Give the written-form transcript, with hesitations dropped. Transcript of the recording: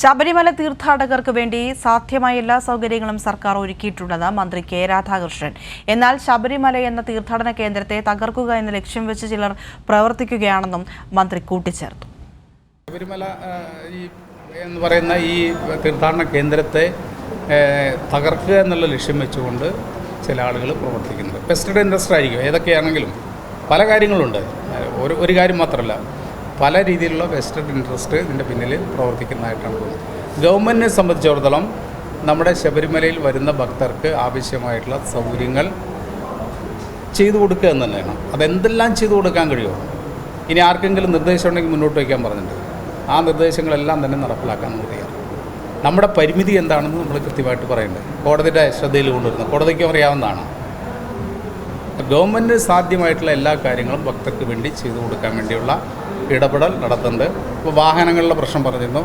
ശബരിമല തീർത്ഥാടകർക്ക് വേണ്ടി സാധ്യമായ എല്ലാ സൗകര്യങ്ങളും സർക്കാർ ഒരുക്കിയിട്ടുണ്ടെന്ന് മന്ത്രി കെ രാധാകൃഷ്ണൻ. എന്നാൽ ശബരിമല എന്ന തീർത്ഥാടന കേന്ദ്രത്തെ തകർക്കുക എന്ന ലക്ഷ്യം വെച്ച് ചിലർ പ്രവർത്തിക്കുകയാണെന്നും മന്ത്രി കൂട്ടിച്ചേർത്തു. ശബരിമല എന്ന് പറയുന്ന ഈ തീർത്ഥാടന കേന്ദ്രത്തെ തകർക്കുക എന്നുള്ള ലക്ഷ്യം വെച്ചുകൊണ്ട് ചില ആളുകൾ പ്രവർത്തിക്കുന്നത് വെസ്റ്റഡ് ഇൻട്രസ്റ്റ് ആയിരിക്കും. ഏതൊക്കെയാണെങ്കിലും പല കാര്യങ്ങളുണ്ട്. ഒരു കാര്യം മാത്രമല്ല, പല രീതിയിലുള്ള വെസ്റ്റഡ് ഇൻട്രസ്റ്റ് ഇതിൻ്റെ പിന്നിൽ പ്രവർത്തിക്കുന്നതായിട്ടാണ് തോന്നുന്നത്. ഗവൺമെൻറ്റിനെ സംബന്ധിച്ചിടത്തോളം നമ്മുടെ ശബരിമലയിൽ വരുന്ന ഭക്തർക്ക് ആവശ്യമായിട്ടുള്ള സൗകര്യങ്ങൾ ചെയ്തു കൊടുക്കുക എന്ന് തന്നെയാണ്. അതെന്തെല്ലാം ചെയ്തു കൊടുക്കാൻ കഴിയുമോ? ഇനി ആർക്കെങ്കിലും നിർദ്ദേശം ഉണ്ടെങ്കിൽ മുന്നോട്ട് വയ്ക്കാൻ പറഞ്ഞിട്ടുണ്ട്. ആ നിർദ്ദേശങ്ങളെല്ലാം തന്നെ നടപ്പിലാക്കാൻ നമുക്ക് തയ്യാറാണ്. നമ്മുടെ പരിമിതി എന്താണെന്ന് നമ്മൾ കൃത്യമായിട്ട് പറയുന്നുണ്ട്. കോടതിയുടെ ശ്രദ്ധയിൽ കൊണ്ടുവരുന്നത് കോടതിക്ക് അറിയാവുന്നതാണ്. ഗവൺമെൻറ് സാധ്യമായിട്ടുള്ള എല്ലാ കാര്യങ്ങളും ഭക്തർക്ക് വേണ്ടി ചെയ്തു കൊടുക്കാൻ വേണ്ടിയുള്ള ഇടപെടൽ നടത്തുന്നുണ്ട്. ഇപ്പോൾ വാഹനങ്ങളുടെ പ്രശ്നം പറഞ്ഞിരുന്നു.